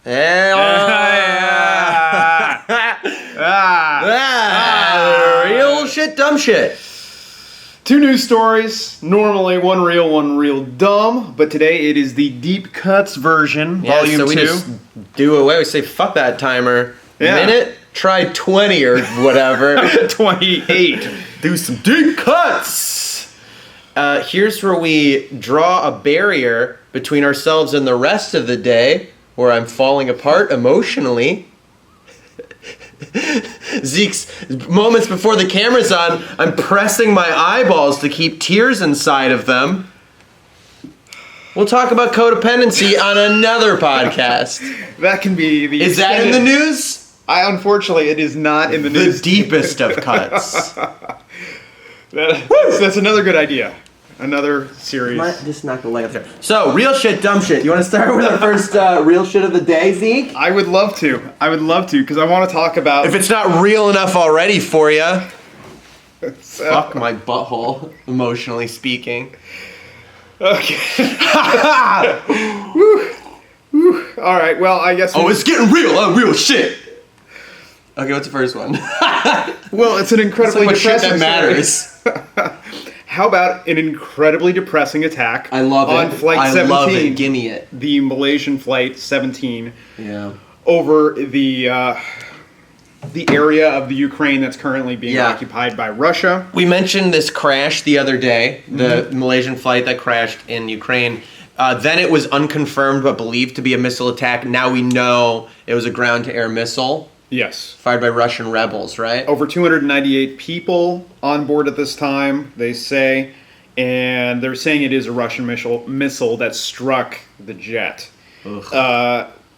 Realshit Dumbshit. Two news stories. Normally one real dumb, but today it is the deep cuts version, volume so we 2. just do away. We say fuck that timer. Yeah. Minute. Try 20 or whatever. 28. Do some deep cuts. Here's where we draw a barrier between ourselves and the rest of the day, where I'm falling apart emotionally. Zeke's moments before the camera's on, I'm pressing my eyeballs to keep tears inside of them. We'll talk about codependency on another podcast. That can be the... Is that in the news? Unfortunately, it is not in the news. The deepest of cuts. That's another good idea. Another series. Just knock the leg up there. So, real shit, dumb shit. You want to start with our first real shit of the day, Zeke? I would love to, because I want to talk about... If it's not real enough already for you. Fuck my butthole, emotionally speaking. Okay. Woo. All right, well, I guess... It's getting real, real shit. Okay, what's the first one? Well, it's an incredibly depressing shit that matters. How about an incredibly depressing attack I love on it. Flight 17? I love it. Gimme it. The Malaysian Flight 17. Yeah. Over the area of the Ukraine that's currently being occupied by Russia. We mentioned this crash the other day, the Malaysian flight that crashed in Ukraine. Then it was unconfirmed but believed to be a missile attack. Now we know it was a ground-to-air missile. Yes. Fired by Russian rebels, right? Over 298 people on board at this time, they say. And they're saying it is a Russian missile that struck the jet.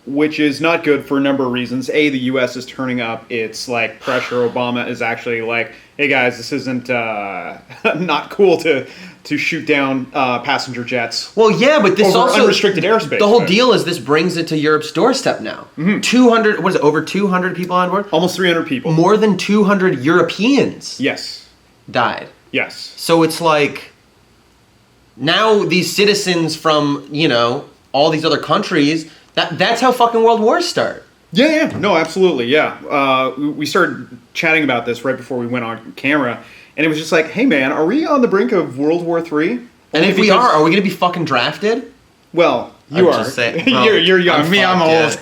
Which is not good for a number of reasons. A, the U.S. is turning up its pressure. Obama is actually like, hey guys, this isn't not cool to shoot down passenger jets. Well, yeah, but this over also unrestricted airspace. The whole deal is this brings it to Europe's doorstep now. 200, what is it? Over 200 people on board. Almost 300 people. More than 200 Europeans. Yes. Died. Yes. So it's like now these citizens from all these other countries. That's how fucking world wars start. Yeah. No, absolutely, yeah. We started chatting about this right before we went on camera, and it was just like, hey man, are we on the brink of World War III? And if we are we going to be fucking drafted? Well, you are. Just saying, you're young. I'm old.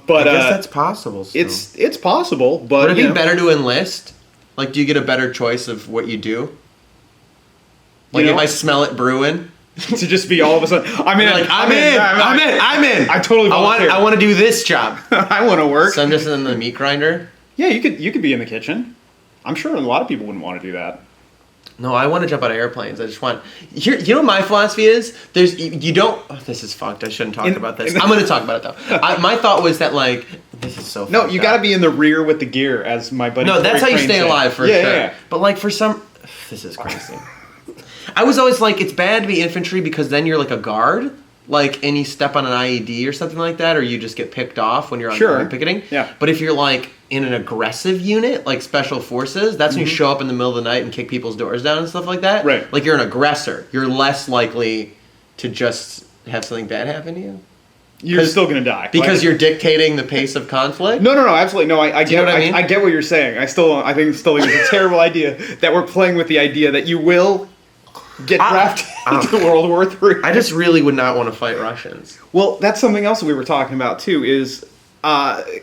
But I guess that's possible still. It's possible, but... Would it be better to enlist? Do you get a better choice of what you do? If I smell it brewing... to just be all of a sudden, I'm in. I'm in. I totally volunteer. I want to do this job. I want to work. So I'm just in the meat grinder. Yeah, you could be in the kitchen. I'm sure a lot of people wouldn't want to do that. No, I want to jump out of airplanes. I just want. You know what my philosophy is? You don't. Oh, this is fucked. I shouldn't talk about this. I'm going to talk about it though. My thought was that this is so. No, you got to be in the rear with the gear, as my buddy. No, that's how you stay alive for sure. Yeah. But for some, this is crazy. I was always it's bad to be infantry because then you're a guard, and you step on an IED or something like that, or you just get picked off when you're on picketing. Yeah. But if you're in an aggressive unit, like special forces, that's when you show up in the middle of the night and kick people's doors down and stuff like that. Right. You're an aggressor. You're less likely to just have something bad happen to you. You're still gonna die because you're dictating the pace of conflict. No, absolutely no. I get what I mean? I get what you're saying. I think it's a terrible idea that we're playing with the idea that you will get drafted into World War III. I just really would not want to fight Russians. Well, that's something else that we were talking about too, is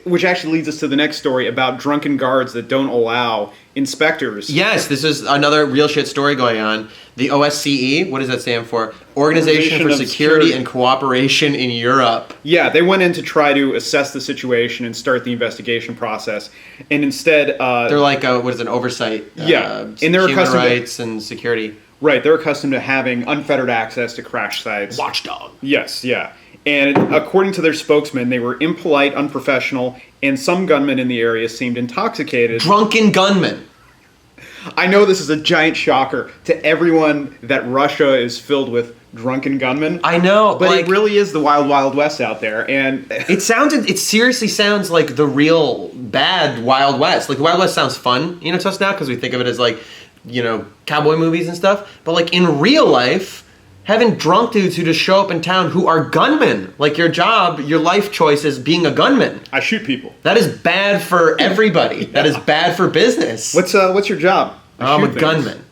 which actually leads us to the next story about drunken guards that don't allow inspectors. Yes, this is another real shit story going on. The OSCE, what does that stand for? Organization for Security and Cooperation in Europe. Yeah, they went in to try to assess the situation and start the investigation process, and instead they're like what is an oversight? And they're human rights and security. Right, they're accustomed to having unfettered access to crash sites. Watchdog. Yes, yeah. And according to their spokesman, they were impolite, unprofessional, and some gunmen in the area seemed intoxicated. Drunken gunmen. I know this is a giant shocker to everyone that Russia is filled with drunken gunmen. I know, but it really is the wild, wild west out there, and it seriously sounds like the real bad Wild West. The Wild West sounds fun, to us now because we think of it as cowboy movies and stuff. But in real life, having drunk dudes who just show up in town who are gunmen. Like, your job, your life choice is being a gunman. I shoot people. That is bad for everybody. That is bad for business. What's your job? I'm a gunman.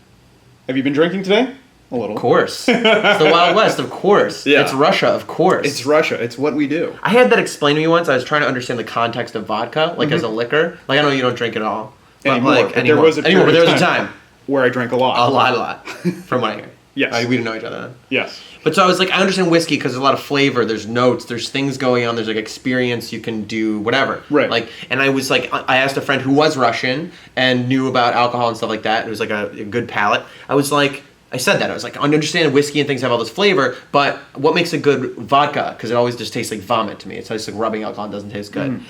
Have you been drinking today? A little. Of course. It's the Wild West, of course. Yeah. It's Russia, of course. It's Russia. It's what we do. I had that explained to me once. I was trying to understand the context of vodka, like as a liquor. Like, I know you don't drink it at all. But Anymore. But there was a time where I drank a lot. A lot. From what I hear. Yes. We didn't know each other then. Yes. But so I was like, I understand whiskey because there's a lot of flavor, there's notes, there's things going on, there's like experience, you can do whatever. Right. Like, and I was like, I asked a friend who was Russian and knew about alcohol and stuff like that. It was like a good palate. I was like, I said that. I was like, I understand whiskey and things have all this flavor, but what makes a good vodka? Because it always just tastes like vomit to me. It tastes like rubbing alcohol and doesn't taste good.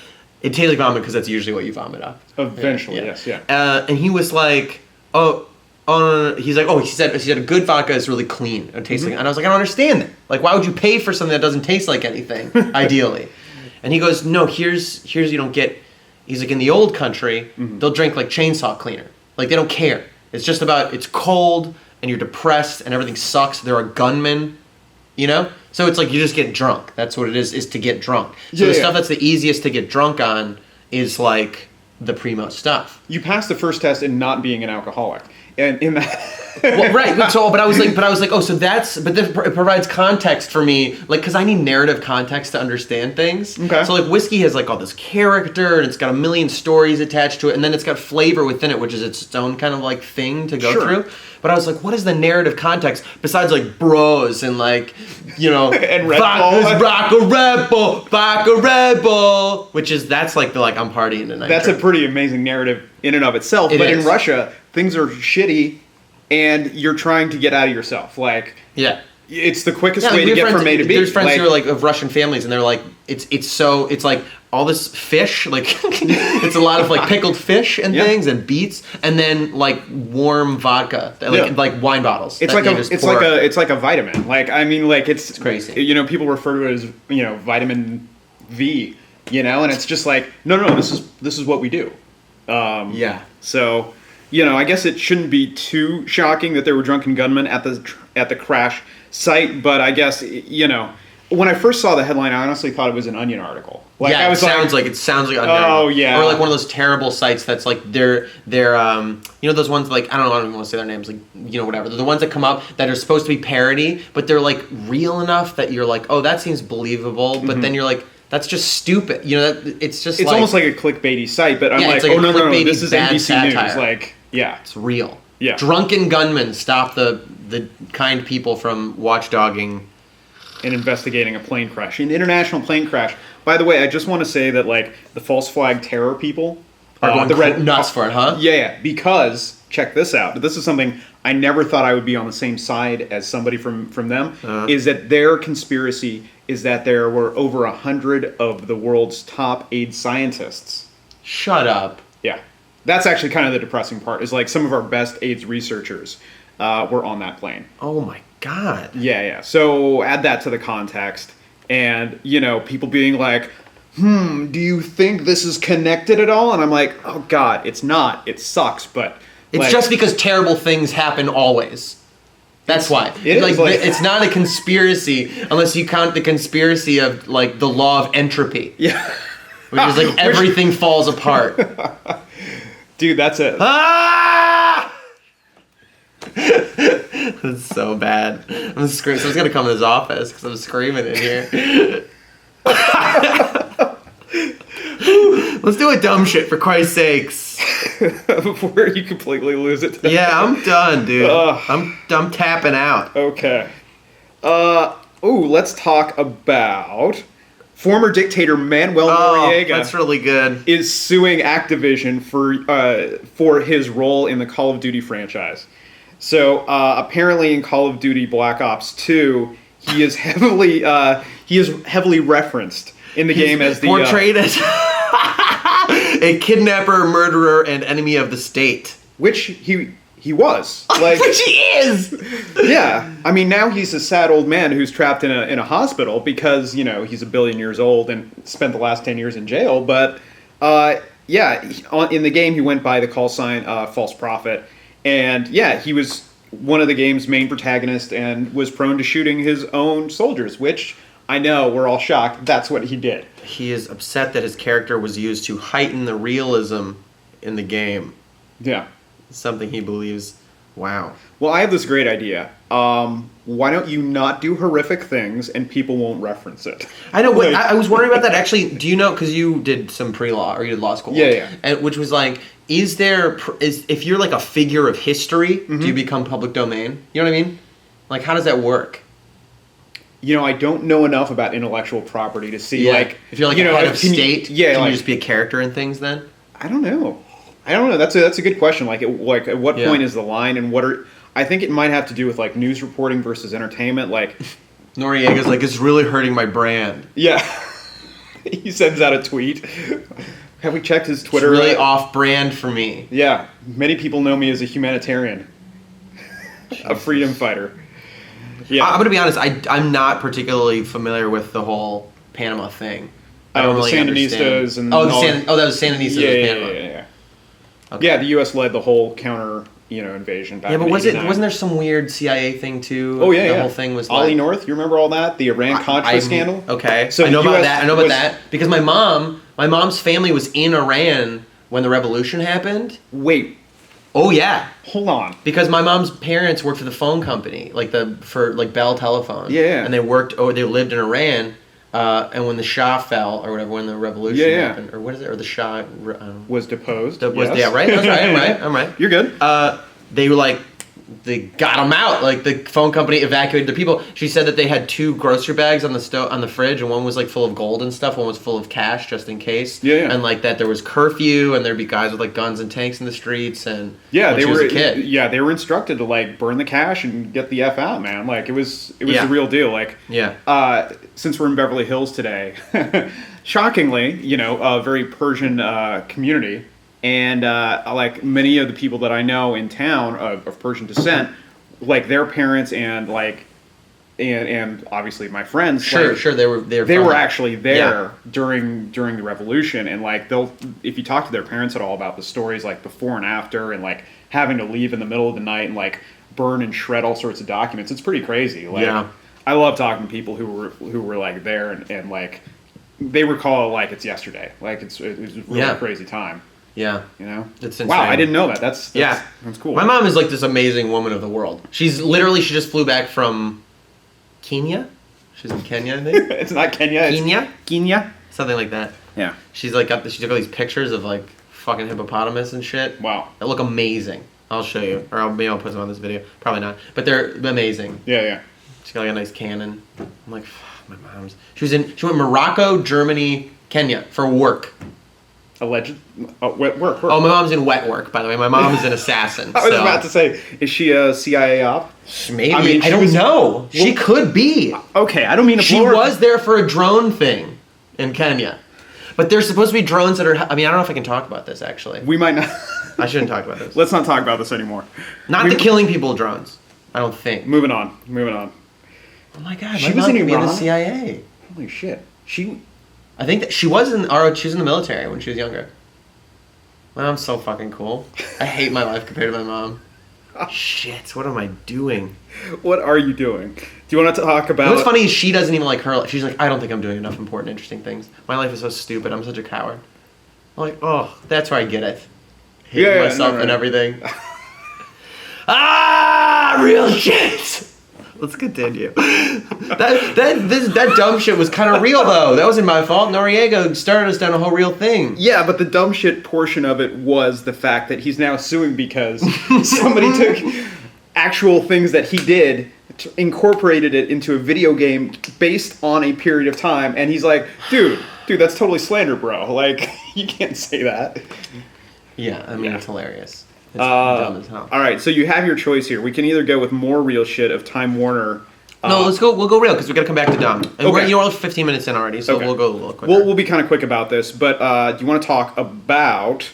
It tastes like vomit because that's usually what you vomit up. Eventually, Yeah. yes, yeah. And he was like, oh, no. He's like, he said a good vodka is really clean and tastes like, and I was like, I don't understand that. Like, why would you pay for something that doesn't taste like anything, ideally? And he goes, no, here's you don't get. He's like, in the old country, they'll drink like chainsaw cleaner. Like, they don't care. It's just about, it's cold and you're depressed and everything sucks. They're a gunman, you know? So it's like you just get drunk. That's what it is to get drunk. So the stuff that's the easiest to get drunk on is like the primo stuff. You passed the first test in not being an alcoholic. And in that... Well, right. So, but I was like, oh, so that's, but this it provides context for me, like, because I need narrative context to understand things. Okay. So, like, whiskey has like all this character, and it's got a million stories attached to it, and then it's got flavor within it, which is its own kind of like thing to go through. But I was like, what is the narrative context besides like bros and like, you know, and Red Bull, vodka Red Bull, which is that's like the I'm partying tonight. That's a pretty amazing narrative in and of itself. But in Russia, things are shitty, and you're trying to get out of yourself. Like, yeah. It's the quickest way to get from A to B. There's friends who are like of Russian families, and they're like, it's like all this fish, like it's a lot of like pickled fish and things and beets, and then like warm vodka, like wine bottles. It's like a vitamin. Like, I mean, like it's crazy. You know, people refer to it as vitamin V. You know, and it's just like no, this is what we do. So, I guess it shouldn't be too shocking that there were drunken gunmen at the crash site, but I guess, when I first saw the headline, I honestly thought it was an Onion article. Like, yeah, it sounds like Onion. Oh, yeah. Or like one of those terrible sites that's like they're those ones like I don't even want to say their names, like whatever. They're the ones that come up that are supposed to be parody, but they're like real enough that you're like, oh, that seems believable, but then you're like, that's just stupid. It's almost like a clickbaity site, but I'm like, oh no, this is NBC satire. News. Like, yeah, it's real. Yeah, drunken gunmen stop the kind people from watchdogging and investigating a plane crash, an international plane crash. By the way, I just want to say that like the false flag terror people are going nuts for it, huh? Yeah, because check this out. This is something I never thought I would be on the same side as somebody from them. Is that their conspiracy is that there were over 100 of the world's top AIDS scientists. Shut up. Yeah. That's actually kind of the depressing part, is like some of our best AIDS researchers were on that plane. Oh my God. Yeah. So add that to the context, and, people being like, do you think this is connected at all? And I'm like, oh God, it's not. It sucks, but... It's just because terrible things happen always. That's why. It's not a conspiracy unless you count the conspiracy of like the law of entropy. Yeah. Which is like everything falls apart. Dude, that's it. Ah! That's so bad. I'm screaming. Someone's gonna come in his office because I'm screaming in here. Let's do a dumb shit for Christ's sakes. Before you completely lose it. Yeah, I'm done, dude. I'm tapping out. Okay. Let's talk about former dictator Manuel Noriega. That's really good. Is suing Activision for his role in the Call of Duty franchise. So apparently in Call of Duty Black Ops 2, he is heavily referenced in the game as the portrayed as a kidnapper, murderer, and enemy of the state. Which he was. Like, which he is! Yeah. I mean, now he's a sad old man who's trapped in a hospital because, he's 1 billion years old and spent the last 10 years in jail. But, in the game, he went by the call sign False Prophet. And, yeah, he was one of the game's main protagonists and was prone to shooting his own soldiers, which I know we're all shocked. That's what he did. He is upset that his character was used to heighten the realism in the game. Yeah. Something he believes. Wow. Well, I have this great idea. Why don't you not do horrific things and people won't reference it? I know. Like, I was wondering about that. Actually, do you know? Because you did some pre-law or you did law school. Yeah. And, which was like, is if you're like a figure of history, do you become public domain? You know what I mean? Like, how does that work? You know, I don't know enough about intellectual property to see, like... If you're like a head of state, can you just be a character in things then? I don't know. That's a good question. Like, at what point is the line, and what are... I think it might have to do with, like, news reporting versus entertainment, like... Noriega's like, it's really hurting my brand. Yeah. He sends out a tweet. Have we checked his Twitter? It's really off-brand for me. Yeah. Many people know me as a humanitarian. A freedom fighter. Yeah. I'm going to be honest, I'm not particularly familiar with the whole Panama thing. I don't really Sandinistas understand. and... that was Sandinistas. Yeah. Okay. Yeah, the U.S. led the whole counter, invasion back in 89. Wasn't there some weird CIA thing too? Oh, yeah, The whole thing was Ollie like... North, you remember all that? The Iran-Contra scandal? Okay. So I know about that. Because my mom's family was in Iran when the revolution happened. Wait. Oh, yeah. Hold on. Because my mom's parents worked for the phone company, for Bell Telephone. Yeah. And they lived in Iran, and when the Shah fell, or whatever, when the revolution happened, or what is it, or the Shah... was deposed. Yes. Yeah, right? That's right, I'm right. You're good. They were like... They got them out. Like, the phone company evacuated the people. She said that they had 2 grocery bags on the fridge, and one was like full of gold and stuff. One was full of cash, just in case. Yeah. And like that, there was curfew, and there'd be guys with like guns and tanks in the streets. And they were a kid. Yeah, they were instructed to like burn the cash and get the F out, man. Like it was the real deal. Like since we're in Beverly Hills today, shockingly, a very Persian community. And like many of the people that I know in town of Persian descent, like their parents and obviously my friends, sure, they were actually there during the revolution, and like if you talk to their parents at all about the stories like before and after, and like having to leave in the middle of the night and like burn and shred all sorts of documents, it's pretty crazy. Like I love talking to people who were like there and like they recall it like it's yesterday, like it was a really crazy time. Yeah. It's insane. Wow, I didn't know that. That's cool. My mom is like this amazing woman of the world. She just flew back from Kenya. She's in Kenya, I think. It's not Kenya. Kenya? Something like that. Yeah. She took all these pictures of like fucking hippopotamus and shit. Wow. They look amazing. I'll show you. Or maybe I'll put them on this video. Probably not. But they're amazing. Yeah. She's got like a nice cannon. I'm like, my mom's. She went Morocco, Germany, Kenya for work. Alleged? Work. Oh, my mom's in wet work, by the way. My mom is an assassin. I was about to say, is she a CIA op? Maybe. I don't know. She could be. Okay, I don't mean to She was there for a drone thing in Kenya. But there's supposed to be drones that are... I don't know if I can talk about this, actually. We might not... I shouldn't talk about this. Let's not talk about this anymore. Not the killing people drones. I don't think. Moving on. Oh my god, she was in Iran? In the CIA. Holy shit. I think that she was in the military when she was younger. My mom's so fucking cool. I hate my life compared to my mom. Shit, what am I doing? What are you doing? Do you want to talk about... What's funny is she doesn't even like her life. She's like, I don't think I'm doing enough important, interesting things. My life is so stupid. I'm such a coward. I'm like, oh, that's where I get it. Hating myself and everything. Real shit! Let's continue. That dumb shit was kind of real, though. That wasn't my fault. Noriega started us down a whole real thing. Yeah, but the dumb shit portion of it was the fact that he's now suing because somebody took actual things that he did, incorporated it into a video game based on a period of time, and he's like, dude, that's totally slander, bro. Like, you can't say that. Yeah, it's hilarious. It's dumb as hell. All right, so you have your choice here. We can either go with more real shit of Time Warner. No, let's go. We'll go real because we got to come back to dumb. And okay. We're 15 minutes in already, so we'll go a little quicker. We'll be kind of quick about this, but do you want to talk about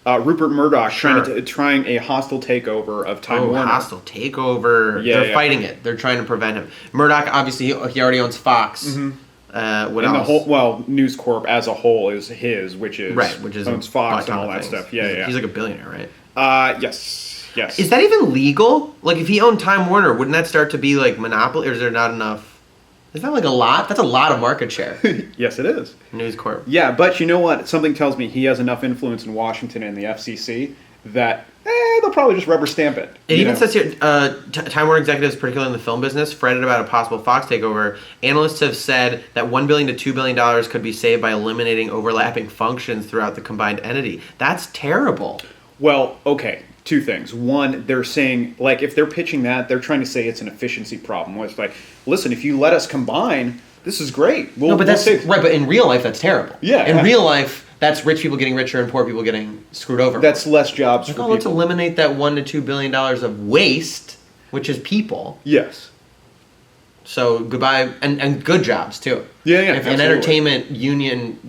Rupert Murdoch trying a hostile takeover of Time Warner? Hostile takeover. Yeah, they're fighting it. They're trying to prevent him. Murdoch, obviously, he already owns Fox. Mm-hmm. What else? News Corp as a whole is his, which is owns Fox and all that stuff. Yeah, He's like a billionaire, right? Yes. Yes. Is that even legal? Like, if he owned Time Warner, wouldn't that start to be like monopoly, or is there not enough? Is that like a lot? That's a lot of market share. Yes, it is. News Corp. Yeah, but you know what? Something tells me he has enough influence in Washington and the FCC that they'll probably just rubber stamp it. It even says here, Time Warner executives, particularly in the film business, fretted about a possible Fox takeover. Analysts have said that $1 billion to $2 billion could be saved by eliminating overlapping functions throughout the combined entity. That's terrible. Well, okay. Two things. One, they're saying, like, if they're pitching that, they're trying to say it's an efficiency problem. Where it's like, listen, if you let us combine, this is great. No, but that's right. But in real life, that's terrible. Yeah. In real life, that's rich people getting richer and poor people getting screwed over. That's less jobs for people. Let's eliminate that $1 to $2 billion of waste, which is people. Yes. So goodbye, and good jobs too. Yeah, And absolutely.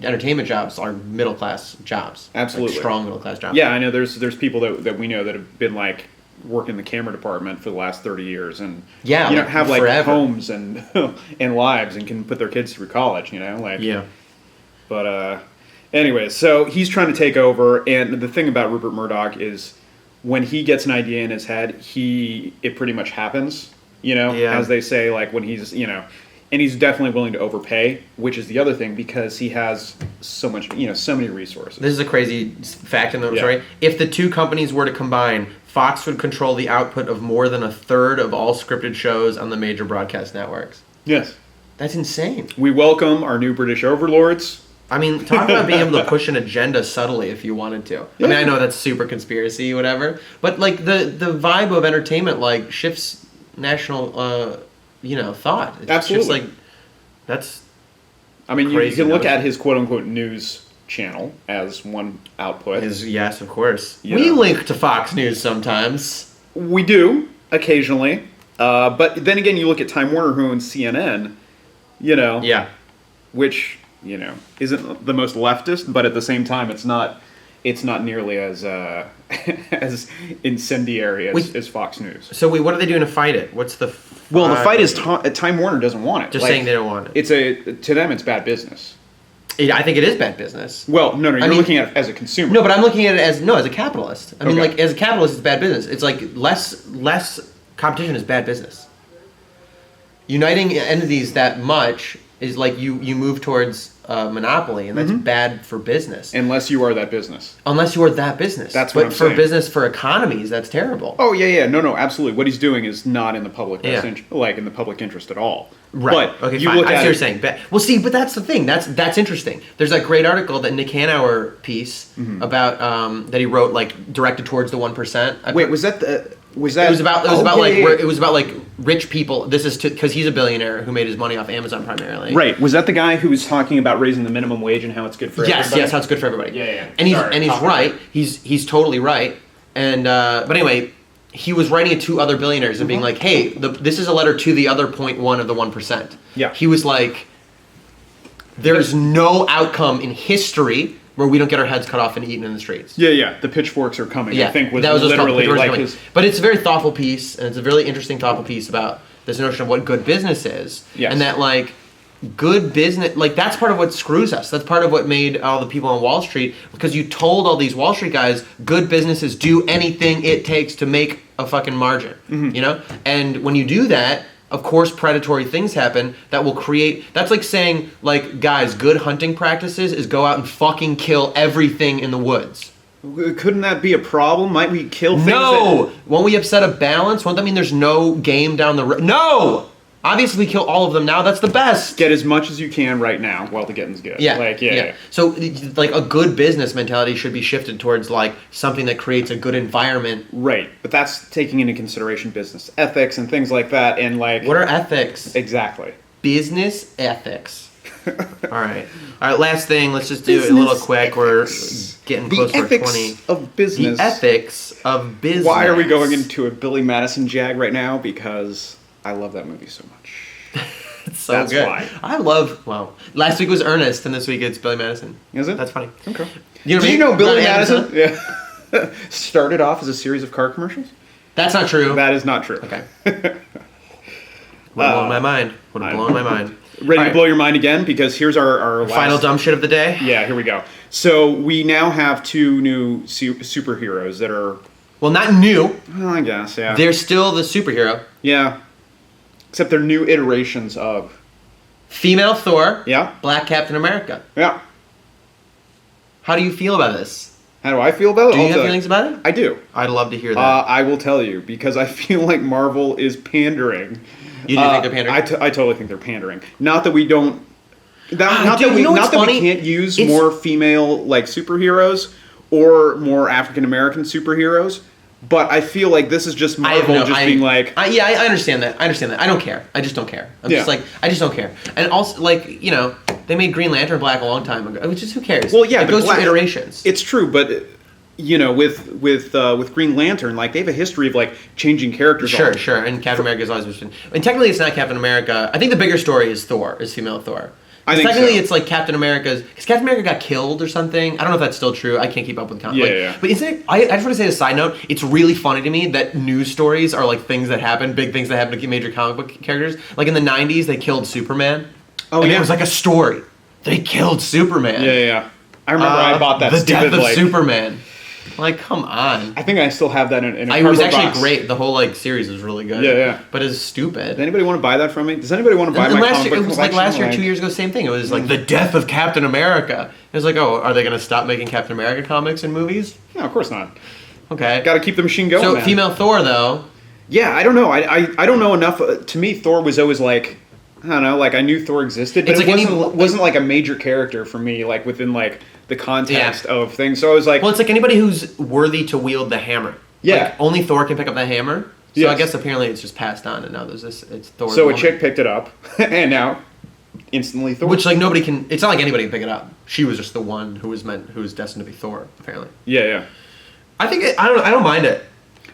entertainment jobs are middle class jobs. Absolutely. Like strong middle class jobs. Yeah, I know there's people that we know that have been like working the camera department for the last 30 years and have like forever. homes and and lives and can put their kids through college, like. Yeah. But anyway, so he's trying to take over, and the thing about Rupert Murdoch is when he gets an idea in his head, it pretty much happens. As they say, like when he's, and he's definitely willing to overpay, which is the other thing because he has so much, so many resources. This is a crazy fact in the story. If the two companies were to combine, Fox would control the output of more than a third of all scripted shows on the major broadcast networks. Yes. That's insane. We welcome our new British overlords. I mean, talk about being able to push an agenda subtly if you wanted to. Yeah. I mean, I know that's super conspiracy, whatever, but like the vibe of entertainment like shifts national, thought. It's Absolutely. Just like that's. I mean, you can look notion. at his quote unquote news channel as one output. Yes, of course. You We know. link to Fox News sometimes. We do occasionally, but then again, you look at Time Warner who owns CNN. Yeah. Which isn't the most leftist, but at the same time, it's not nearly as as incendiary as Fox News. So what are they doing to fight it? What's the? Well, the fight is Time Warner doesn't want it. Just saying they don't want it. To them, it's bad business. I think it is bad business. Well, no, you're looking at it as a consumer. No, but I'm looking at it as a capitalist. I mean, Okay. like as a capitalist, it's bad business. It's like less competition is bad business. Uniting entities that much is like you move towards monopoly, and that's bad for business. Unless you are that business. Unless you are that business. That's what I'm for saying. business, for economies, that's terrible. Oh yeah, no, absolutely. What he's doing is not in the public Yeah. in the public interest at all. Right. But okay, you fine. look I see at what you're it, saying. Well, see, but that's the thing. That's interesting. There's that great article that Nick Hanauer piece about that he wrote, like directed towards the 1%. Wait, was that? It was about like rich people. This is because he's a billionaire who made his money off Amazon primarily. Right. Was that the guy who was talking about raising the minimum wage and how it's good for everybody? Yes, how it's good for everybody. Yeah. And he's Sorry, he's right. He's totally right. And but anyway, he was writing it to other billionaires and being like, "Hey, this is a letter to the other 0.1 of the 1%." Yeah. He was like, "There's no outcome in history where we don't get our heads cut off and eaten in the streets." Yeah. The pitchforks are coming. Yeah, I think was that was literally like coming. his. But it's a very thoughtful piece, and it's a really interesting, thoughtful piece about this notion of what good business is, Yes. and that like good business, like that's part of what screws us. That's part of what made all the people on Wall Street, because you told all these Wall Street guys, good businesses do anything it takes to make a fucking margin, And when you do that, of course, predatory things happen that will create. That's like saying, like, guys, good hunting practices is go out and fucking kill everything in the woods. Couldn't that be a problem? Might we kill things? No! Won't we upset a balance? Won't that mean there's no game down the road? No! Obviously, we kill all of them now. That's the best. Get as much as you can right now while the getting's good. Yeah. Yeah. So, like, a good business mentality should be shifted towards, like, something that creates a good environment. Right. But that's taking into consideration business ethics and things like that. And, like. What are ethics? Exactly. Business ethics. All right, last thing. Let's just do it a little quick. We're getting close to 20. Of business. The ethics of business. Why are we going into a Billy Madison jag right now? Because I love that movie so much. It's so That's good. why. I love. Well, last week was Ernest, and this week it's Billy Madison. Is it? That's funny. Okay. Did you know Billy Madison? Yeah. Started off as a series of car commercials? That's not true. That is not true. Okay. Would have blown my mind. Would have blown my mind. Ready to blow your mind again? Because here's our last... Final dumb shit of the day? Yeah, here we go. So we now have two new superheroes that are Well, not new. Well, I guess, yeah. They're still the superhero. Yeah. Except they're new iterations of. Female Thor. Yeah. Black Captain America. Yeah. How do you feel about this? How do I feel about it? Do you have feelings about it? I do. I'd love to hear that. I will tell you, because I feel like Marvel is pandering. You do think they're pandering? I totally think they're pandering. Not that we don't... Not Dude, that we, you know what's not that funny? we can't use more female like superheroes or more African American superheroes, but I feel like this is just Marvel being like... I understand that. I don't care. I just don't care. I just don't care. And also, like, you know, they made Green Lantern black a long time ago. Which is, who cares? Well, yeah, it goes through iterations. It's true, but... You know, with Green Lantern, like, they have a history of, like, changing characters. Sure, and Captain America's always been... And technically it's not Captain America. I think the bigger story is Thor, is female Thor. I think technically so. It's like Captain America's... Because Captain America got killed or something. I don't know if that's still true. I can't keep up with the Yeah, yeah. But isn't it... I just want to say as a side note, it's really funny to me that news stories are like things that happen, big things that happen to major comic book characters. Like in the 90s, they killed Superman. Oh, and yeah. it was like a story. They killed Superman. Yeah. I remember I bought that The stupid, death of like... Superman. Like, come on. I think I still have that in a It was cardboard actually box. great. The whole like series was really good. Yeah. But it's stupid. Does anybody want to buy that from me? Does anybody want to buy And my last comic year, book it was like collection? last year, 2 years ago, same thing. It was like the death of Captain America. It was like, oh, are they going to stop making Captain America comics and movies? No, of course not. Okay. Got to keep the machine going, So man. female Thor, though. Yeah, I don't know. I don't know enough. To me, Thor was always like... I don't know, like, I knew Thor existed, but It's it wasn't like a major character for me, like, within, like, the context of things. So I was like... Well, it's like anybody who's worthy to wield the hammer. Yeah. Like, only Thor can pick up the hammer. So Yes. I guess apparently it's just passed on, and now there's this... It's Thor. So a chick picked it up, and now, instantly Thor. Which, like, nobody can... It's not like anybody can pick it up. She was just the one who was destined to be Thor, apparently. Yeah. I think... I don't mind it.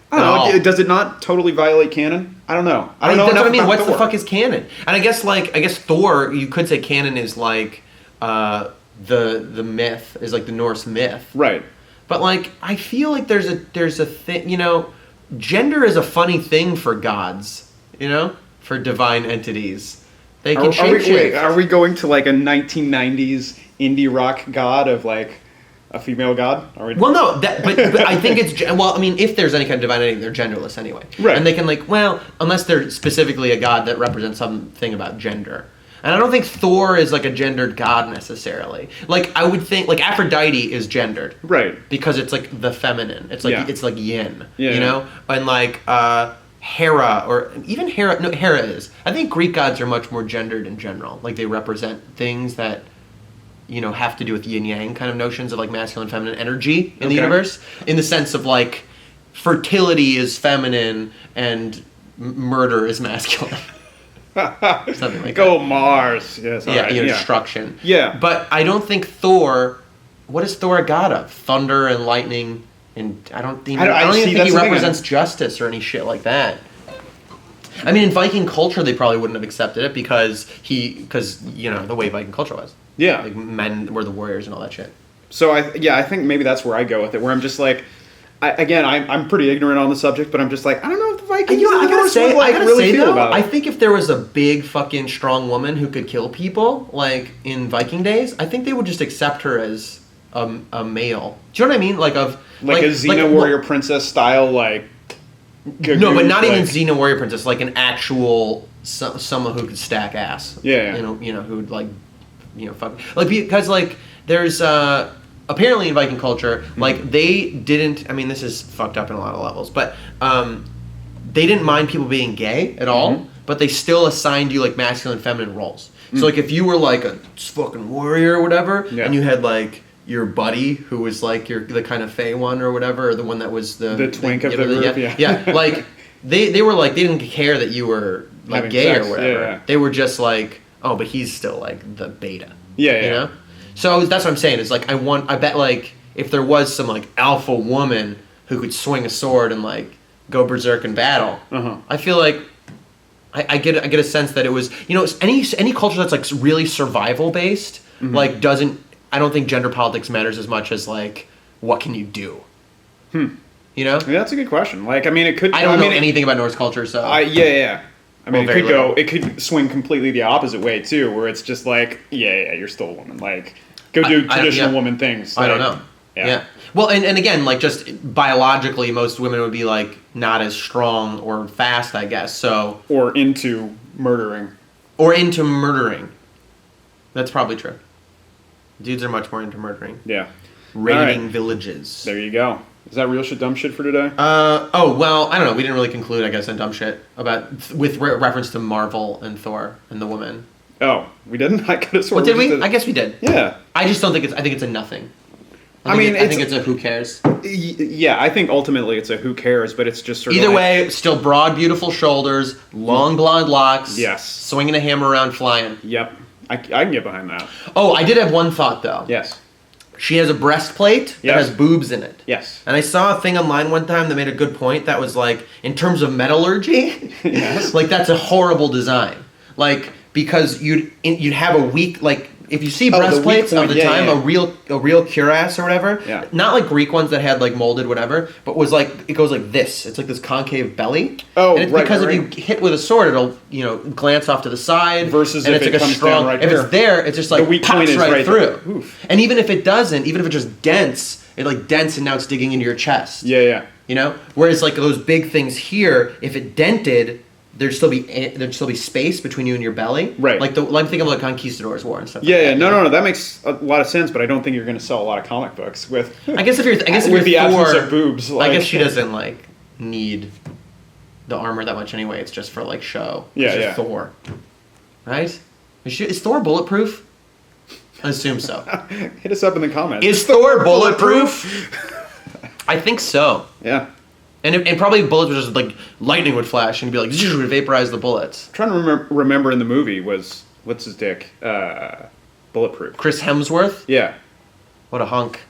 I don't know. Does it not totally violate canon? I don't know. I don't know That's enough what I mean. about What Thor. the fuck is canon? And I guess Thor, you could say canon is like the myth, is like the Norse myth. Right. But like I feel like there's a thing, you know, gender is a funny thing for gods, you know, for divine entities. They can shape. Are we going to like a 1990s indie rock god of like a female god? Are we... Well, no, but I think it's... Well, I mean, if there's any kind of divine entity, they're genderless anyway. Right. And they can, like, well, unless they're specifically a god that represents something about gender. And I don't think Thor is, like, a gendered god necessarily. Like, I would think... Like, Aphrodite is gendered. Right. Because it's, like, the feminine. It's, like, it's like yin. Yeah, you know? And, like, Hera, or even Hera... No, Hera is. I think Greek gods are much more gendered in general. Like, they represent things that... you know, have to do with yin-yang kind of notions of, like, masculine, feminine energy in the universe. In the sense of, like, fertility is feminine and murder is masculine. Something like Go Mars. Yes, that. Yeah, right. you know, destruction. Yeah. But I don't think Thor... What is Thor a god of? Thunder and lightning, and I don't even think he represents justice or any shit like that. I mean, in Viking culture, they probably wouldn't have accepted it because you know, the way Viking culture was. Yeah. Like, men were the warriors and all that shit. So, I think maybe that's where I go with it, where I'm just like... I'm pretty ignorant on the subject, but I'm just like, I don't know if the Vikings I gotta say, about it. I think if there was a big fucking strong woman who could kill people, like, in Viking days, I think they would just accept her as a male. Do you know what I mean? Like a Xena warrior princess style, like... No, but not even Xena warrior princess, like an actual someone who could stack ass. Yeah. You know, who'd like, you know, fuck, like, because like there's apparently in Viking culture, like they didn't. I mean, this is fucked up in a lot of levels, but they didn't mind people being gay at all, but they still assigned you like masculine and feminine roles. So like if you were like a fucking warrior or whatever, and you had like your buddy who was like the kind of fey one or whatever, or the one that was the twink of the group, yeah. Like they were like, they didn't care that you were like having gay sex, or whatever. yeah. They were just like, oh, but he's still like the beta. Yeah. You know? So that's what I'm saying. Is like I bet like if there was some like alpha woman who could swing a sword and like go berserk in battle, I feel like I get a sense that it was, you know, any culture that's like really survival based, like doesn't. I don't think gender politics matters as much as like what can you do. You know? Yeah, that's a good question. Like, I mean, it could. I don't know anything about Norse culture, so yeah. I mean, well, it could swing completely the opposite way too, where it's just like, yeah, you're still a woman. Like, go do traditional woman things. I like, don't know. Yeah. Well, and again, like, just biologically, most women would be, like, not as strong or fast, I guess, so... Or into murdering. That's probably true. Dudes are much more into murdering. Yeah. Raiding villages. There you go. Is that real shit, dumb shit for today? Well, I don't know. We didn't really conclude, I guess, on dumb shit with reference to Marvel and Thor and the woman. Oh, we didn't? I could have sworn. What did we? I guess we did. Yeah. I just don't think I think it's a nothing. I think it's a who cares. Yeah, I think ultimately it's a who cares, but it's just sort of either way, still broad, beautiful shoulders, long blonde locks. Yes. Swinging a hammer around, flying. Yep. I can get behind that. Oh, I did have one thought though. Yes. She has a breastplate that has boobs in it. Yes. And I saw a thing online one time that made a good point that was like, in terms of metallurgy, yes. like that's a horrible design. Like, because you'd have a weak, like, if you see breastplates of the time, a real cuirass or whatever, not like Greek ones that had like molded whatever, but was like, it goes like this. It's like this concave belly. Oh, and it's because if you hit with a sword, it'll glance off to the side. Versus and if it's it like comes strong, down right if here. it's there, it's just like the weak pops point is right through. Oof. And even if it doesn't, even if it just dents, it like dents and now it's digging into your chest. Yeah. You know? Whereas like those big things here, if it dented, there'd still be space between you and your belly. Right. Like think of like Conquistadors War and stuff. Yeah, like that, No, that makes a lot of sense, but I don't think you're going to sell a lot of comic books with. I guess if you're with the Thor, absence of boobs. I guess she doesn't like need the armor that much anyway. It's just for like show. Yeah. Thor, right? Is Thor bulletproof? I assume so. Hit us up in the comments. Is Thor bulletproof? I think so. Yeah. And probably bullets would just like lightning would flash and be like would vaporize the bullets. I'm trying to remember in the movie was what's his dick? Bulletproof. Chris Hemsworth? Yeah. What a hunk.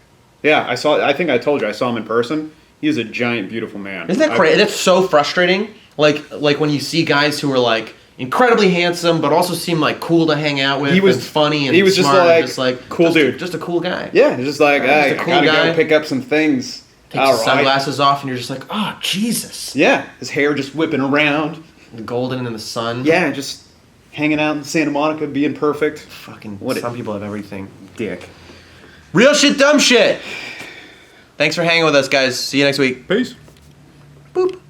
Yeah, I think I told you I saw him in person. He is a giant, beautiful man. Isn't that crazy? That's so frustrating. Like when you see guys who are like incredibly handsome, but also seem like cool to hang out with. He was funny and he was smart, just like cool dude, just a cool guy. Yeah, just like right? I gotta go pick up some things. Takes his sunglasses off, and you're just like, oh Jesus. Yeah, his hair just whipping around, golden in the sun. Yeah, just hanging out in Santa Monica, being perfect. Fucking some people have everything. Dick. Real shit, dumb shit. Thanks for hanging with us, guys. See you next week. Peace. Boop.